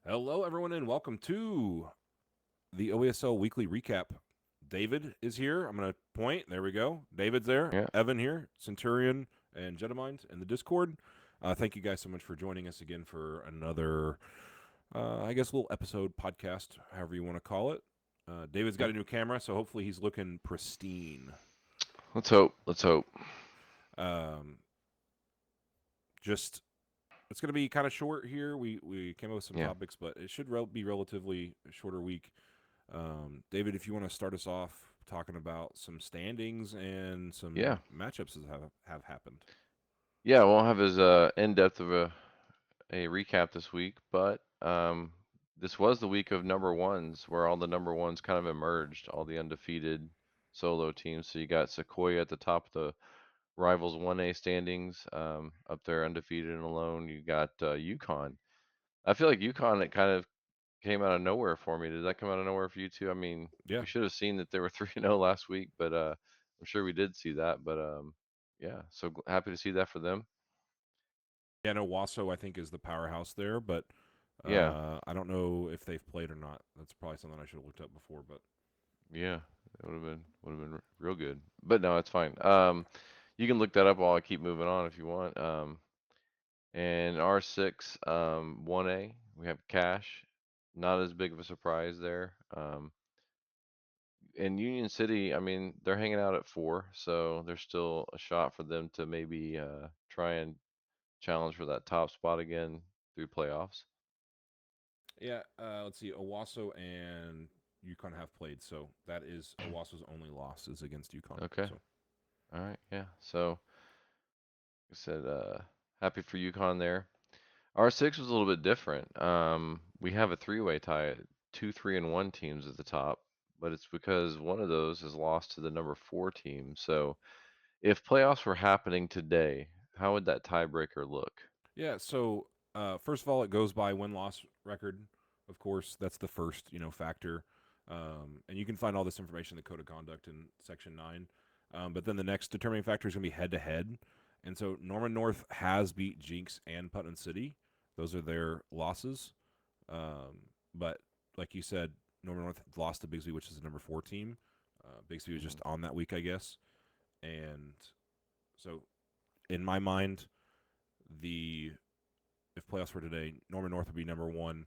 Hello, everyone, and welcome to the OESL Weekly Recap. David is here. I'm going to point. There we go. David's there. Yeah. Evan here. Centurion and Jedamind in the Discord. Thank you guys so much for joining us again for another, little episode, podcast, however you want to call it. David's got Yeah. a new camera, so hopefully he's looking pristine. Let's hope. Let's hope. Um, just it's going to be kind of short here. We came up with some Yeah. topics, but it should be relatively a shorter week. David, if you want to start us off talking about some standings and some Yeah. matchups that have happened. Yeah. I won't have as in depth of a recap this week, but this was the week of number ones where all the number ones kind of emerged, all the undefeated solo teams. So you got Sequoia at the top of the Rivals 1A standings, up there undefeated and alone. You got Yukon. I feel like Yukon, it kind of came out of nowhere for me. Did that come out of nowhere for you too? I mean, Yeah, we should have seen that they were 3-0 last week, but I'm sure we did see that. But yeah, so happy to see that for them. yeah. No, Waso I think is the powerhouse there, but Yeah, I don't know if they've played or not. That's probably something I should have looked up before. But yeah, it would have been real good. But no, it's fine. You can look that up while I keep moving on if you want. And R6, 1A, we have Cash. Not as big of a surprise there. In Union City, I mean, they're hanging out at 4, so there's still a shot for them to maybe try and challenge for that top spot again through playoffs. yeah, let's see. Owasso and Yukon have played, so that is Owasso's only loss is against Yukon. Okay. So All right. Yeah. So, like I said, happy for UConn there. R6 was a little bit different. We have a three-way tie, 2, 3, and 1 teams at the top, but it's because one of those has lost to the number 4 team. So, if playoffs were happening today, how would that tiebreaker look? yeah, so first of all, it goes by win loss record. Of course, that's the first factor, and you can find all this information in the code of conduct in section 9. But then the next determining factor is going to be head to head, and so Norman North has beat Jinx and Putnam City. Those are their losses. But like you said, Norman North lost to Bigsby, which is the number 4 team. Bigsby was Mhm. just on that week, I guess, and so in my mind, the if playoffs were today, Norman North would be number 1.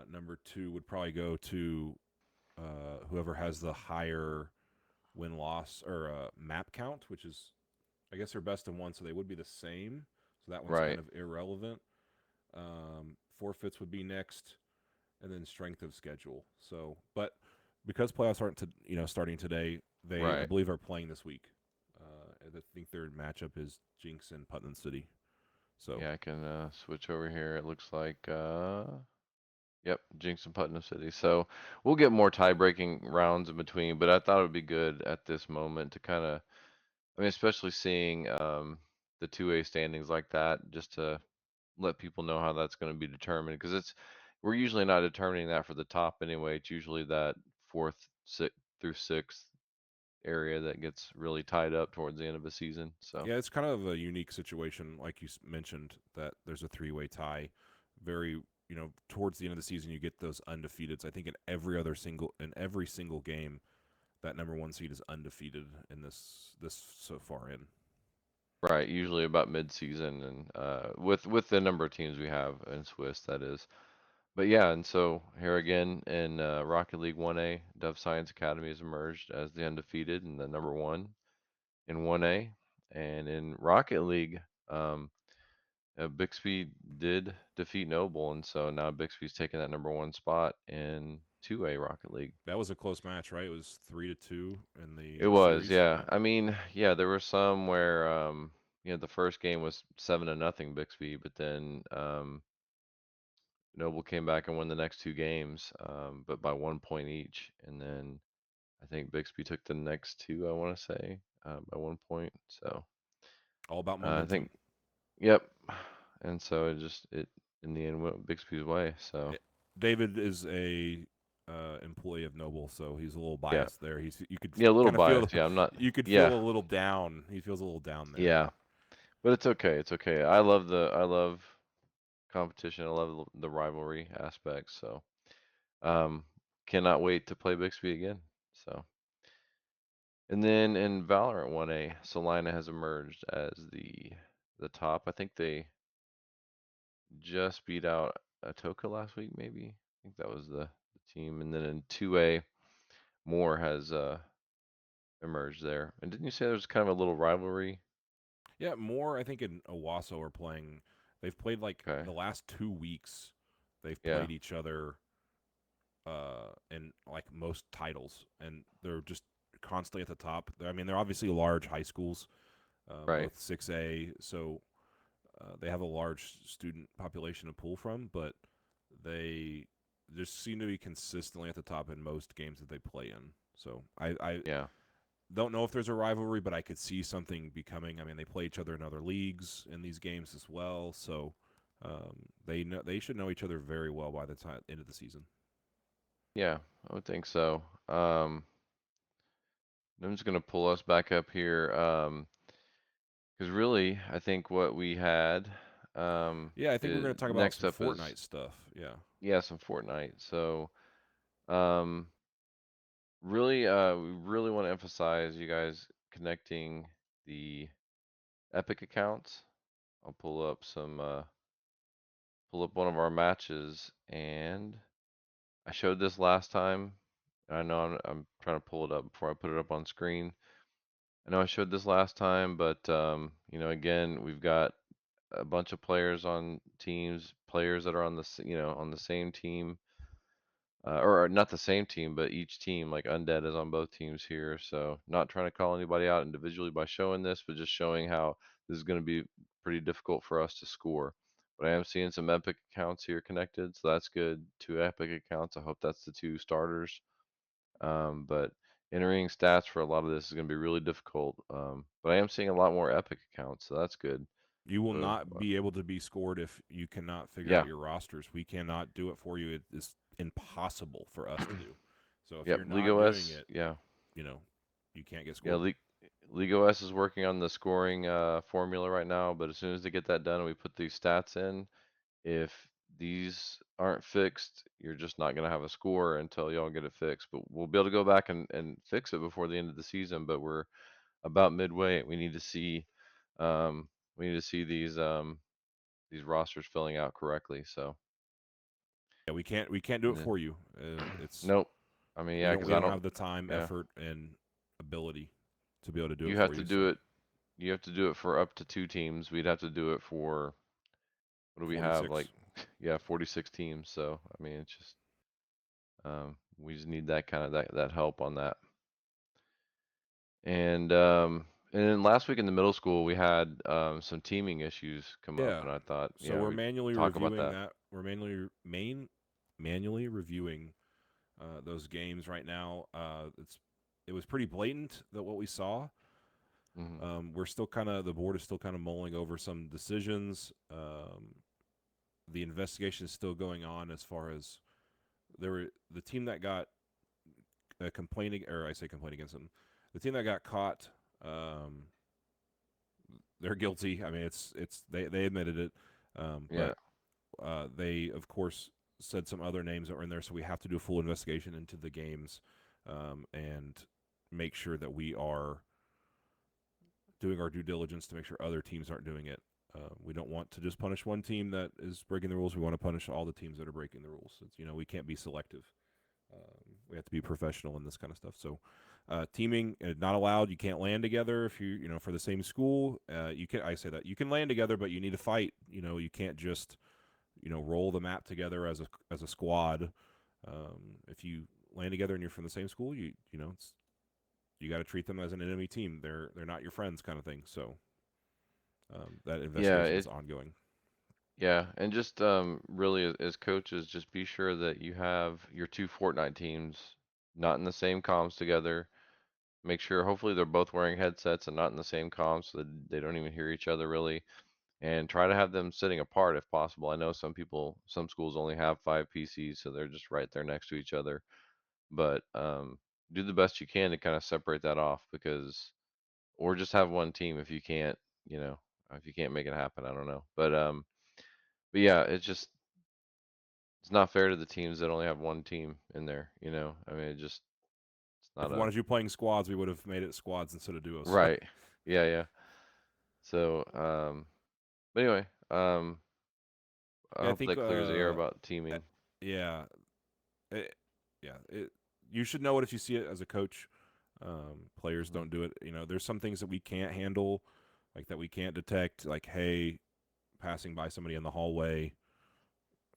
Number 2 would probably go to whoever has the higher win loss or map count, which is I guess they're best in one, so they would be the same. So that one's kind Right. of irrelevant. Forfeits would be next, and then strength of schedule. So, but because playoffs aren't starting today, they I Right. believe are playing this week. I think their matchup is Jinx and Putnam City. So Yeah, I can switch over here. It looks like, yep, Jinx and Putnam City. So we'll get more tie-breaking rounds in between, but I thought it would be good at this moment to kind of, I mean, especially seeing the 2A standings like that, just to let people know how that's going to be determined. Because we're usually not determining that for the top anyway. It's usually that fourth, sixth through sixth area that gets really tied up towards the end of a season. So, yeah, it's kind of a unique situation, like you mentioned, that there's a three-way tie. Very, towards the end of the season, you get those undefeateds. I think in every single game, that number 1 seed is undefeated in this so far in. right, usually about mid-season, and with the number of teams we have in Swiss, that is. But yeah, and so here again in Rocket League 1A, Dove Science Academy has emerged as the undefeated and the number 1 in 1A. And in Rocket League, um, Bixby did defeat Noble, and so now Bixby's taking that number 1 spot in 2A Rocket League. That was a close match, right? It was 3-2 in It the was, series. yeah. Yeah. I mean, yeah, there were some where the first game was 7-0 Bixby, but then Noble came back and won the next 2 games, but by 1 point each. And then I think Bixby took the next two, I want to say, by 1 point. So All about I momentum. think, yep. And so it in the end went Bixby's way. So Yeah. David is a employee of Noble, so he's a little yeah, biased there. You could yeah, a little kind of feel biased. Yeah, I'm not. you could feel Yeah, a little down. He feels a little down there. yeah, but it's okay. It's okay. I love competition. I love the rivalry aspect. So um, cannot wait to play Bixby again. So and then in Valorant 1A, Solana has emerged as the top. I think they just beat out Atoka last week, maybe. I think that was the team. And then in 2A, Moore has emerged there. And didn't you say there's kind of a little rivalry? Yeah, more I think in Owasso are playing. They've played like Okay. the last 2 weeks. They've Yeah. played each other in like most titles, and they're just constantly at the top. I mean, they're obviously large high schools, Right. both 6A, so they have a large student population to pull from, but they just seem to be consistently at the top in most games that they play in. So I Yeah. don't know if there's a rivalry, but I could see something becoming. I mean, they play each other in other leagues in these games as well, so they should know each other very well by the time end of the season. Yeah. I would think so. I'm just gonna pull us back up here. Because really, I think what we had Yeah, I think we're is going to talk about next some up is Fortnite stuff. Yeah. yeah, some Fortnite. So um, we really want to emphasize you guys connecting the Epic accounts. I'll pull up one of our matches, and I showed this last time. I know I'm trying to pull it up before I put it up on screen. I know I showed this last time, but again, we've got a bunch of players on teams, players that are on on the same team, or not the same team, but each team, like Undead is on both teams here. So not trying to call anybody out individually by showing this, but just showing how this is going to be pretty difficult for us to score. But I am seeing some Epic accounts here connected, so that's good. Two Epic accounts. I hope that's the two starters. But entering stats for a lot of this is going to be really difficult. But I am seeing a lot more Epic accounts, so that's good. You will So not be able to be scored if you cannot figure out yeah, your rosters. We cannot do it for you. It is impossible for us to do. So if yep. you're League not doing OS, it, yeah, you know, you can't get yeah. scored. League OS is working on the scoring formula right now, but as soon as they get that done and we put these stats in, if these aren't fixed, you're just not going to have a score until y'all get it fixed. But we'll be able to go back and fix it before the end of the season. But we're about midway. Um, we need to see these rosters filling out correctly. So, Yeah, we can't do and it then for you. It's nope. I mean, we yeah, don't because we I don't don't. have the time, Yeah, effort, and ability to be able to do you it have for to you. do So it. You have to do it for up to two teams. We'd have to do it for what do we have? Like, 46. yeah, 46 teams. So, I mean, it's just we just need that kind of that help on that. And then last week in the middle school, we had some teaming issues come up, Yeah. and I thought, So yeah, we're we'd manually talk about reviewing that. that. We're manually reviewing those games right now. It was pretty blatant that what we saw. Hmm. We're still kind of the board is still kind of mulling over some decisions. The investigation is still going on as far as the team that got complaining, or I say complaint against them. The team that got caught, um, they're guilty. I mean, they admitted it, Yeah, but they of course said some other names that were in there, so we have to do a full investigation into the games and make sure that we are doing our due diligence to make sure other teams aren't doing it. We don't want to just punish one team that is breaking the rules. We want to punish all the teams that are breaking the rules. We can't be selective. We have to be professional in this kind of stuff. So, teaming not allowed. You can't land together if for the same school. You can I say that you can land together, but you need to fight. You can't just roll the map together as a squad. If you land together and you're from the same school, you got to treat them as an enemy team. They're not your friends, kind of thing. So that yeah, investigation is ongoing. yeah, and just really as coaches, just be sure that you have your two Fortnite teams not in the same comms together. Make sure, hopefully, they're both wearing headsets and not in the same comms, so that they don't even hear each other really. And try to have them sitting apart if possible. I know some schools only have five PCs, so they're just right there next to each other. But do the best you can to kind of separate that off because, or just have one team if you can't, you know, if you can't make it happen. I don't know, but But yeah, it's not fair to the teams that only have one team in there. I mean, it's If not we a wanted you playing squads, we would have made it squads instead of duos. right. Yeah, yeah. So, but anyway, I Yeah, I hope think that clears the air about uh, teaming. yeah, it, yeah, you should know it if you see it as a coach. Players Mhm. don't do it. There's some things that we can't handle, like that we can't detect. Like, hey, passing by somebody in the hallway,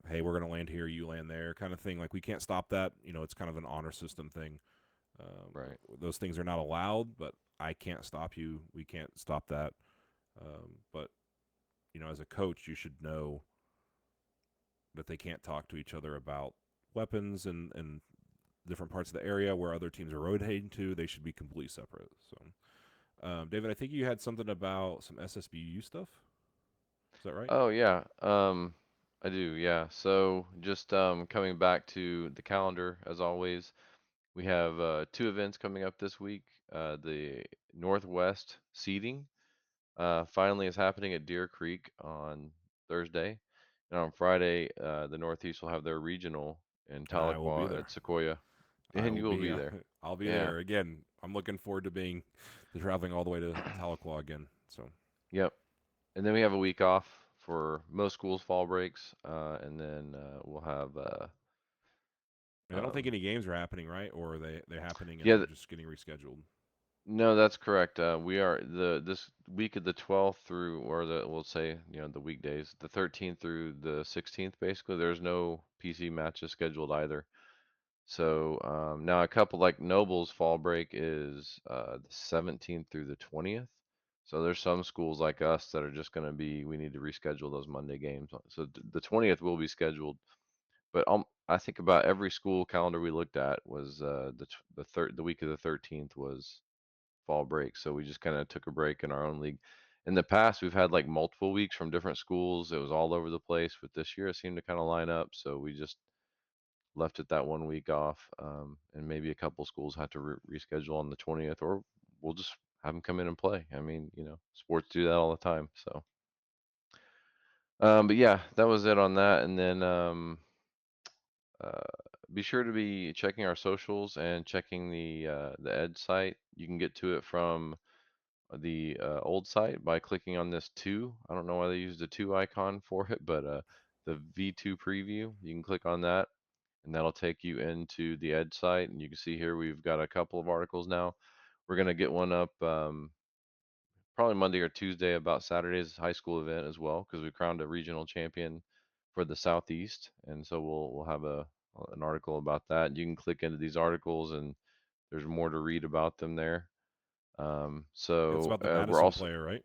hey, we're gonna land here, you land there, kind of thing. Like we can't stop that. It's kind of an honor system thing. Right. Those things are not allowed, but I can't stop you. We can't stop that. But as a coach, you should know that they can't talk to each other about weapons and different parts of the area where other teams are rotating to. They should be completely separate. So, David, I think you had something about some SSBU stuff. Is that right? Oh yeah. I do. Yeah. So just coming back to the calendar as always, we have two events coming up this week. The Northwest seeding finally is happening at Deer Creek on Thursday, and on Friday, the Northeast will have their regional in And I will be Tahlequah there. at Sequoia, I and will you will be. be there. I'll be Yeah. there again. I'm looking forward to traveling all the way to Tahlequah again. So, Yep. And then we have a week off for most schools' fall breaks, and then we'll have and I don't think um, any games are happening, right? Or they're happening and yeah. they're just getting rescheduled. No, that's correct. We are this week of the 12th through, or we'll say, the weekdays, the 13th through the 16th, basically. There's no PC matches scheduled either. So now a couple like Noble's fall break is the 17th through the 20th. So there's some schools like us that are just going to we need to reschedule those Monday games. So the 20th will be scheduled, but I think about every school calendar we looked at was the week of the 13th was fall break. So we just kind of took a break in our own league. In the past, we've had like multiple weeks from different schools. It was all over the place, but this year it seemed to kind of line up. So we just left it that one week off, and maybe a couple schools had to reschedule on the 20th, or we'll just have them come in and play. I mean, sports do that all the time. So, but yeah, that was it on that. And then uh, be sure to be checking our socials and checking the Ed site. You can get to it from the old site by clicking on this two. I don't know why they used the two icon for it, but the V2 preview, you can click on that and that'll take you into the Ed site. And you can see here we've got a couple of articles now. We're going to get one up probably Monday or Tuesday about Saturday's high school event as well, because we crowned a regional champion for the Southeast. And so we'll have an article about that. You can click into these articles and there's more to read about them there. It's So about the we're Madison also player, right?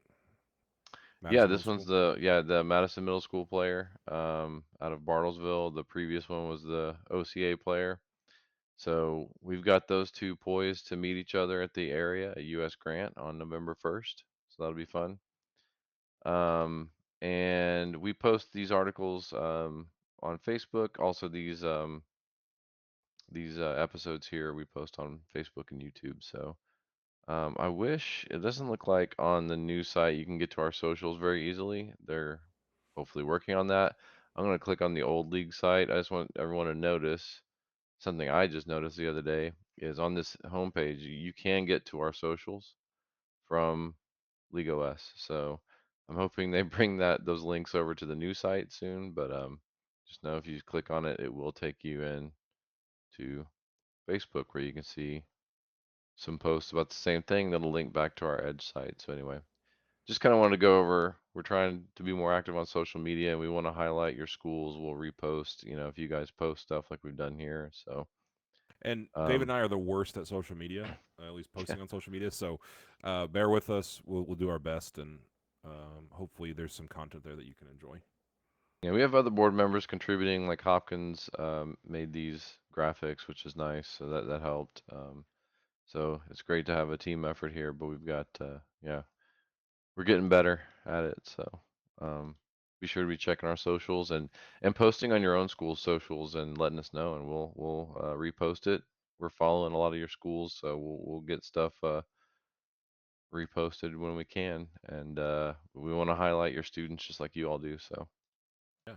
Yeah, Madison Middle this one's School. the Madison Middle School player out of Bartlesville. The previous one was the OCA player. So we've got those two poised to meet each other at the area at US Grant on November 1st. So that'll be fun. Um, and we post these articles on Facebook. Also, these episodes here we post on Facebook and YouTube. So I wish it doesn't look like on the news site you can get to our socials very easily. They're hopefully working on that. I'm going to click on the old league site. I just want everyone to notice something I just noticed the other day is on this homepage, you can get to our socials from League OS. So I'm hoping they bring those links over to the new site soon. But just know if you click on it, it will take you in to Facebook where you can see some posts about the same thing that'll link back to our Edge site. So anyway, just kind of wanted to go over. We're trying to be more active on social media, and we want to highlight your schools. We'll repost, if you guys post stuff like we've done here. So, And David um, and I are the worst at social media, at least yeah, posting on social media. So, bear with us. We'll do our best, and hopefully, there's some content there that you can enjoy. yeah, we have other board members contributing. Like Hopkins made these graphics, which is nice. So that helped. So it's great to have a team effort here. But we've got, yeah, we're getting better at it. So um, be sure to be checking our socials and posting on your own school's socials and letting us know, and we'll repost it. We're following a lot of your schools, so we'll get stuff reposted when we can, and we want to highlight your students just like you all do. So Yeah.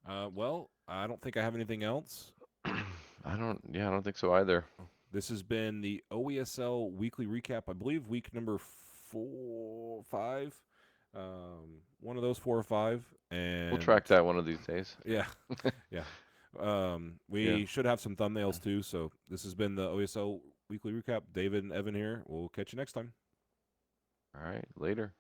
Well, I don't think I have anything else. Yeah, I don't think so either. This has been the OESL weekly recap. I believe week number 5. One of those 4 or 5. We'll And track that one of these days. yeah, yeah. Yeah. We should have some thumbnails too. So this has been the OESL weekly recap. David and Evan here. We'll catch you next time. All right. Later.